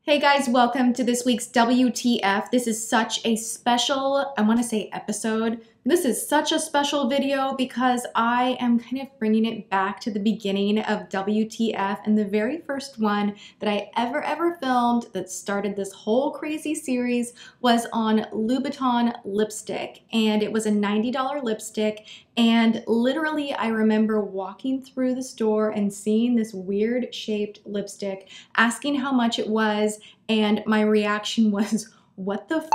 Hey guys, welcome to this week's WTF. This is such a special, I want to say episode. This is such a special video because I am kind of bringing it back to the beginning of WTF, and the very first one that I ever filmed that started this whole crazy series was on Louboutin lipstick, and it was a $90 lipstick. And literally I remember walking through the store and seeing this weird shaped lipstick, asking how much it was, and my reaction was, what the f?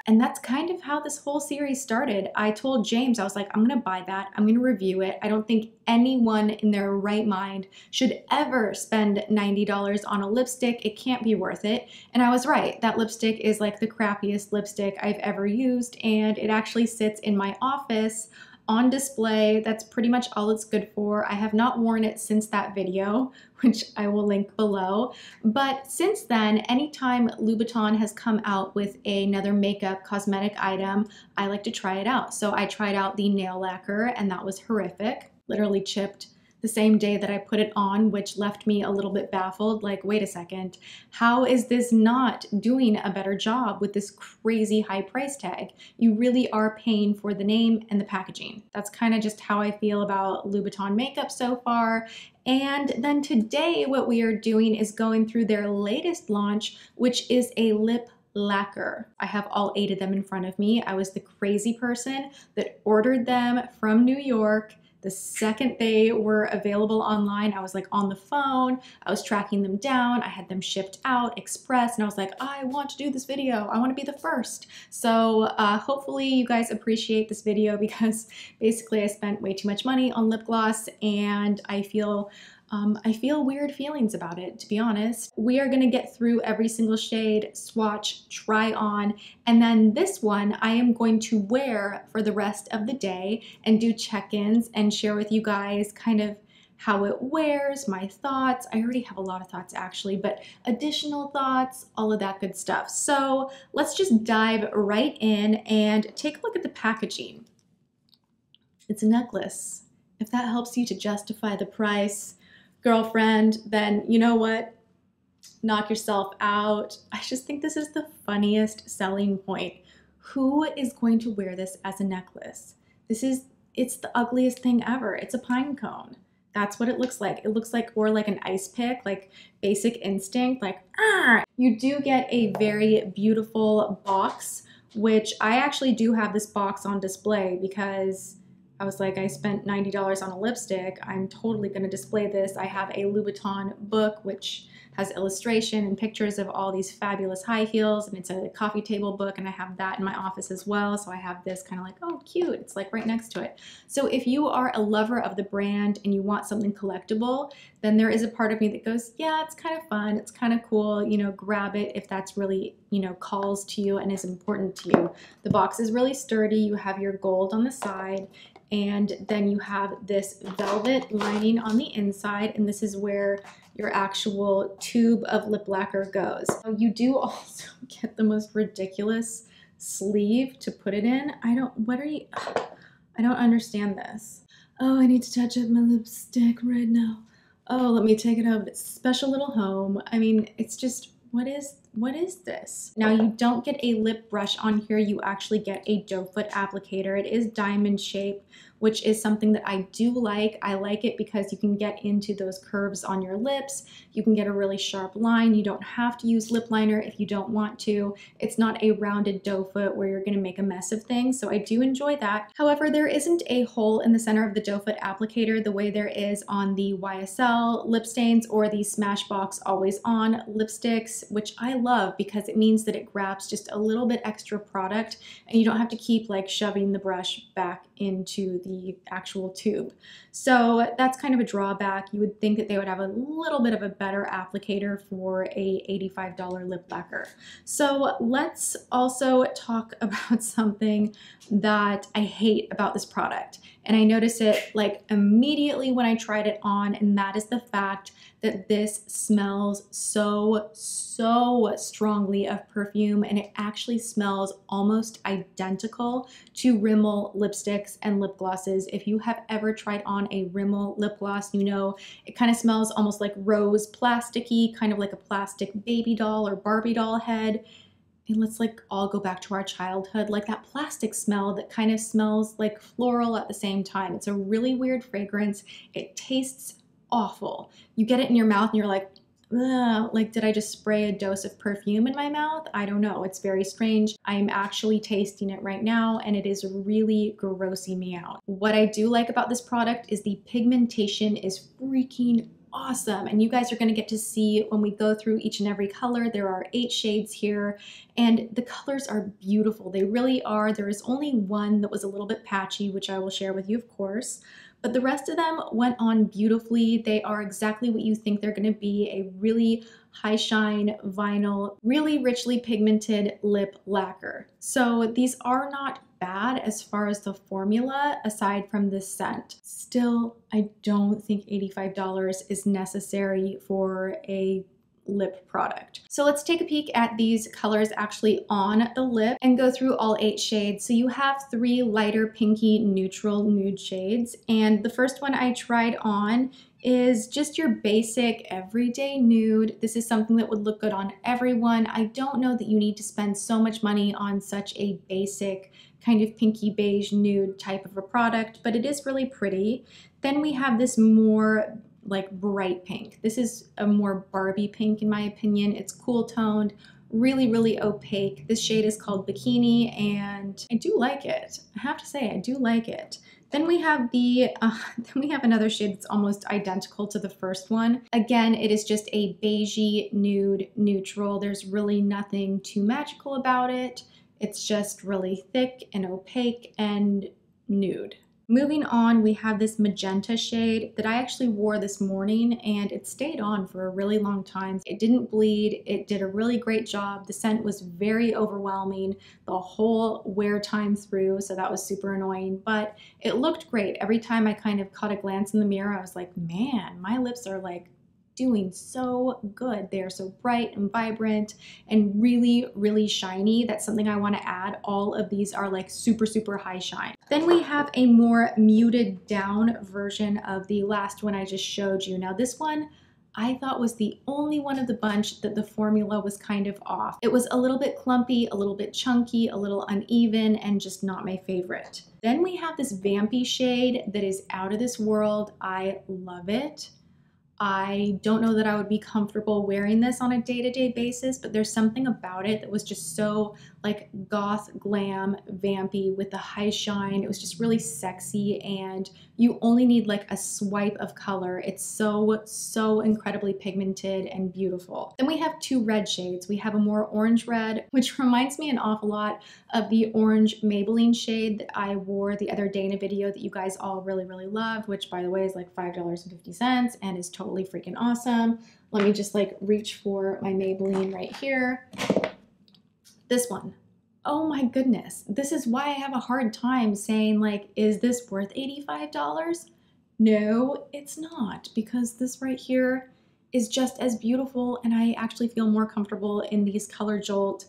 And that's kind of how this whole series started. I told James, I was like, I'm gonna buy that, I'm gonna review it. I don't think anyone in their right mind should ever spend $90 on a lipstick. It can't be worth it. And I was right. That lipstick is like the crappiest lipstick I've ever used, and it actually sits in my office on display. That's pretty much all it's good for. I have not worn it since that video, which I will link below. But since then, anytime Louboutin has come out with another makeup cosmetic item, I like to try it out. So I tried out the nail lacquer, and that was horrific. Literally chipped the same day that I put it on, which left me a little bit baffled. Like, wait a second, how is this not doing a better job with this crazy high price tag? You really are paying for the name and the packaging. That's kind of just how I feel about Louboutin makeup so far. And then today what we are doing is going through their latest launch, which is a lip lacquer. I have all 8 of them in front of me. I was the crazy person that ordered them from New York. The second they were available online, I was like on the phone, I was tracking them down, I had them shipped out, express, and I was like, I want to do this video, I want to be the first. So hopefully you guys appreciate this video, because basically I spent way too much money on lip gloss, and I feel weird feelings about it, to be honest. We are gonna get through every single shade, swatch, try on, and then this one I am going to wear for the rest of the day and do check-ins and share with you guys kind of how it wears, my thoughts. I already have a lot of thoughts actually, but additional thoughts, all of that good stuff. So let's just dive right in and take a look at the packaging. It's a necklace. If that helps you to justify the price, girlfriend, then you know what? Knock yourself out. I just think this is the funniest selling point. Who is going to wear this as a necklace? It's the ugliest thing ever. It's a pine cone. That's what it looks like. It looks like, or like an ice pick, like Basic Instinct, like, ah! You do get a very beautiful box, which I actually do have this box on display because I was like, I spent $90 on a lipstick, I'm totally gonna display this. I have a Louboutin book, which has illustration and pictures of all these fabulous high heels, and it's a coffee table book, and I have that in my office as well. So I have this kind of like, oh, cute, it's like right next to it. So if you are a lover of the brand and you want something collectible, then there is a part of me that goes, yeah, it's kind of fun, it's kind of cool, you know, grab it if that's really, you know, calls to you and is important to you. The box is really sturdy. You have your gold on the side, and then you have this velvet lining on the inside, and this is where your actual tube of lip lacquer goes. You do also get the most ridiculous sleeve to put it in. I don't understand this. Oh, I need to touch up my lipstick right now. Oh, let me take it out of its special little home. I mean, it's just, what is this? Now, you don't get a lip brush on here, you actually get a doe foot applicator. It is diamond shaped, which is something that I do like. I like it because you can get into those curves on your lips. You can get a really sharp line. You don't have to use lip liner if you don't want to. It's not a rounded doe foot where you're gonna make a mess of things, so I do enjoy that. However, there isn't a hole in the center of the doe foot applicator the way there is on the YSL lip stains or the Smashbox Always On lipsticks, which I love because it means that it grabs just a little bit extra product and you don't have to keep like shoving the brush back into the actual tube. So that's kind of a drawback. You would think that they would have a little bit of a better applicator for a $85 lip lacquer. So let's also talk about something that I hate about this product. And I noticed it like immediately when I tried it on, and that is the fact that this smells so strongly of perfume, and it actually smells almost identical to Rimmel lipsticks and lip glosses. If you have ever tried on a Rimmel lip gloss, you know it kind of smells almost like rose plasticky, kind of like a plastic baby doll or Barbie doll head. And let's like all go back to our childhood, like that plastic smell that kind of smells like floral at the same time. It's a really weird fragrance. It tastes awful. You get it in your mouth and you're like, ugh, like did I just spray a dose of perfume in my mouth? I don't know. It's very strange. I am actually tasting it right now and it is really grossing me out. What I do like about this product is the pigmentation is freaking awesome, and you guys are going to get to see when we go through each and every color. There are 8 shades here and the colors are beautiful. They really are. There is only one that was a little bit patchy, which I will share with you, of course, but the rest of them went on beautifully. They are exactly what you think they're going to be, a really high shine vinyl, really richly pigmented lip lacquer. So these are not bad as far as the formula aside from this scent. Still, I don't think $85 is necessary for a lip product. So let's take a peek at these colors actually on the lip and go through all 8 shades. So you have 3 lighter pinky neutral nude shades, and the first one I tried on is just your basic everyday nude. This is something that would look good on everyone. I don't know that you need to spend so much money on such a basic kind of pinky beige nude type of a product, but it is really pretty. Then we have this more like bright pink. This is a more Barbie pink in my opinion. It's cool toned, really opaque. This shade is called Bikini and I do like it. I have to say I do like it. Then we have another shade that's almost identical to the first one. Again, it is just a beigey nude neutral. There's really nothing too magical about it. It's just really thick and opaque and nude. Moving on, we have this magenta shade that I actually wore this morning and it stayed on for a really long time. It didn't bleed. It did a really great job. The scent was very overwhelming the whole wear time through, so that was super annoying, but it looked great. Every time I kind of caught a glance in the mirror, I was like, man, my lips are like doing so good. They are so bright and vibrant and really shiny. That's something I want to add. All of these are like super high shine. Then we have a more muted down version of the last one I just showed you. Now this one I thought was the only one of the bunch that the formula was kind of off. It was a little bit clumpy, a little bit chunky, a little uneven, and just not my favorite. Then we have this vampy shade that is out of this world. I love it. I don't know that I would be comfortable wearing this on a day-to-day basis, but there's something about it that was just so like goth, glam, vampy with the high shine. It was just really sexy and you only need like a swipe of color. It's so incredibly pigmented and beautiful. Then we have 2 red shades. We have a more orange red, which reminds me an awful lot of the orange Maybelline shade that I wore the other day in a video that you guys all really loved, which by the way is like $5.50 and is totally freaking awesome. Let me just like reach for my Maybelline right here. This one. Oh my goodness. This is why I have a hard time saying like, is this worth $85? No, it's not, because this right here is just as beautiful and I actually feel more comfortable in these Color Jolt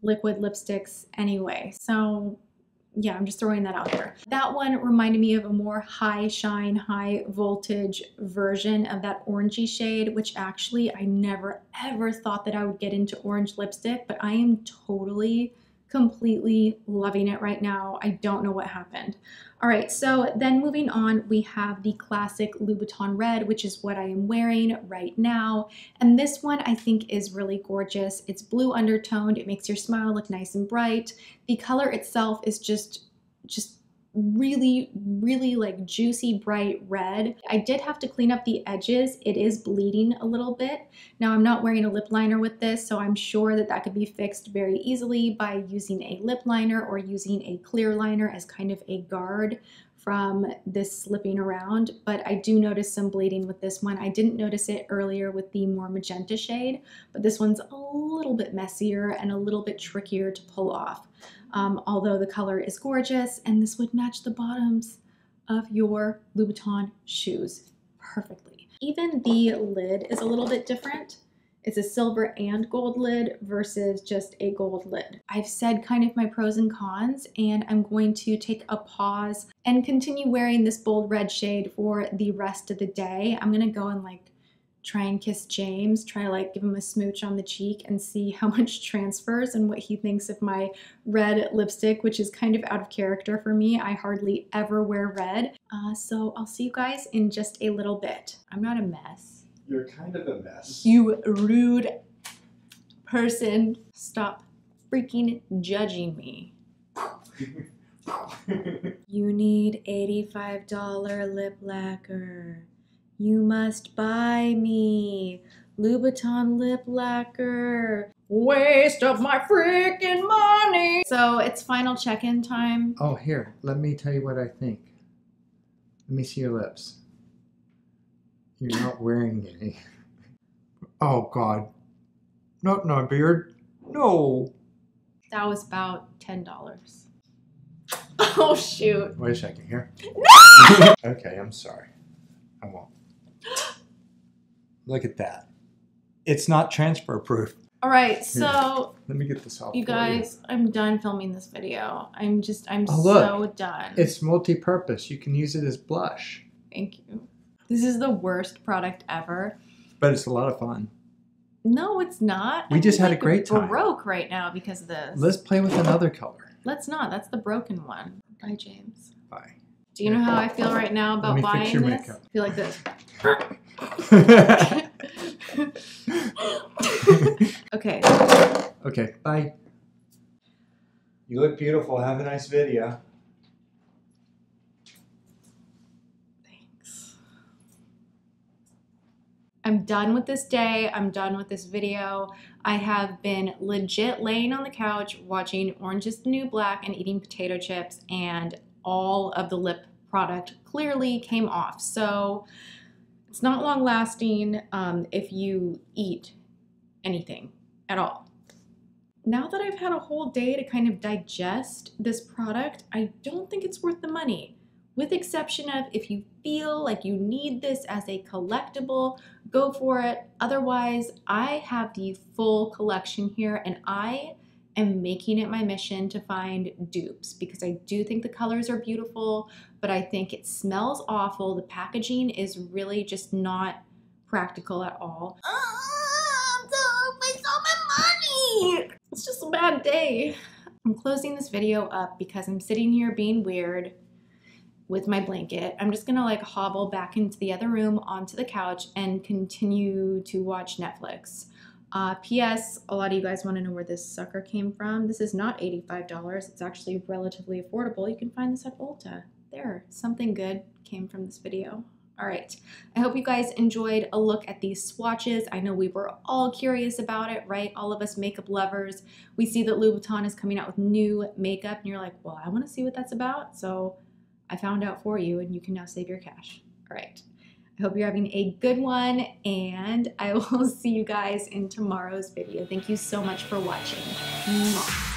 liquid lipsticks anyway. So yeah, I'm just throwing that out there. That one reminded me of a more high shine, high voltage version of that orangey shade, which actually I never ever thought that I would get into orange lipstick, but I am totally, completely loving it right now. I don't know what happened. All right, so then moving on, we have the classic Louboutin red, which is what I am wearing right now. And this one I think is really gorgeous. It's blue undertoned. It makes your smile look nice and bright. The color itself is just really like juicy bright red. I did have to clean up the edges. It is bleeding a little bit. Now I'm not wearing a lip liner with this, so I'm sure that that could be fixed very easily by using a lip liner or using a clear liner as kind of a guard from this slipping around, but I do notice some bleeding with this one. I didn't notice it earlier with the more magenta shade, but this one's a little bit messier and a little bit trickier to pull off. Although the color is gorgeous, and this would match the bottoms of your Louboutin shoes perfectly. Even the lid is a little bit different. It's a silver and gold lid versus just a gold lid. I've said kind of my pros and cons, and I'm going to take a pause and continue wearing this bold red shade for the rest of the day. I'm gonna go and like try and kiss James, try to like give him a smooch on the cheek and see how much transfers and what he thinks of my red lipstick, which is kind of out of character for me. I hardly ever wear red. So I'll see you guys in just a little bit. I'm not a mess. You're kind of a mess. You rude person. Stop freaking judging me. You need $85 lip lacquer. You must buy me Louboutin lip lacquer. Waste of my freaking money. So it's final check-in time. Oh, here, let me tell you what I think. Let me see your lips. You're not wearing any. Oh, God. Not my beard. No. That was about $10. Oh, shoot. Wait a second here. No! Okay, I'm sorry. I won't. Look at that. It's not transfer proof. All right, so let me get this off. You guys, I'm done filming this video. I'm oh, look, so done. It's multi-purpose. You can use it as blush. Thank you. This is the worst product ever. But it's a lot of fun. No, it's not. We just had a great time. Broke right now because of this. Let's play with another color. Let's not. That's the broken one. Bye, James. Bye. Do you know how I feel right now about buying fix your this? makeup. I feel like this. Okay. Okay, bye. You look beautiful. Have a nice video. Thanks. I'm done with this day. I'm done with this video. I have been legit laying on the couch watching Orange is the New Black and eating potato chips, and all of the lip product clearly came off. So it's not long lasting if you eat anything at all. Now that I've had a whole day to kind of digest this product, I don't think it's worth the money. With exception of if you feel like you need this as a collectible, go for it. Otherwise, I have the full collection here, and I am making it my mission to find dupes because I do think the colors are beautiful, but I think it smells awful. The packaging is really just not practical at all. It's just a bad day. I'm closing this video up because I'm sitting here being weird with my blanket. I'm just gonna like hobble back into the other room onto the couch and continue to watch Netflix. P.S. A lot of you guys want to know where this sucker came from. This is not $85. It's actually relatively affordable. You can find this at Ulta. There, something good came from this video. All right, I hope you guys enjoyed a look at these swatches. I know we were all curious about it, right? All of us makeup lovers. We see that Louboutin is coming out with new makeup and you're like, well, I wanna see what that's about. So I found out for you and you can now save your cash. All right, I hope you're having a good one and I will see you guys in tomorrow's video. Thank you so much for watching. Mwah.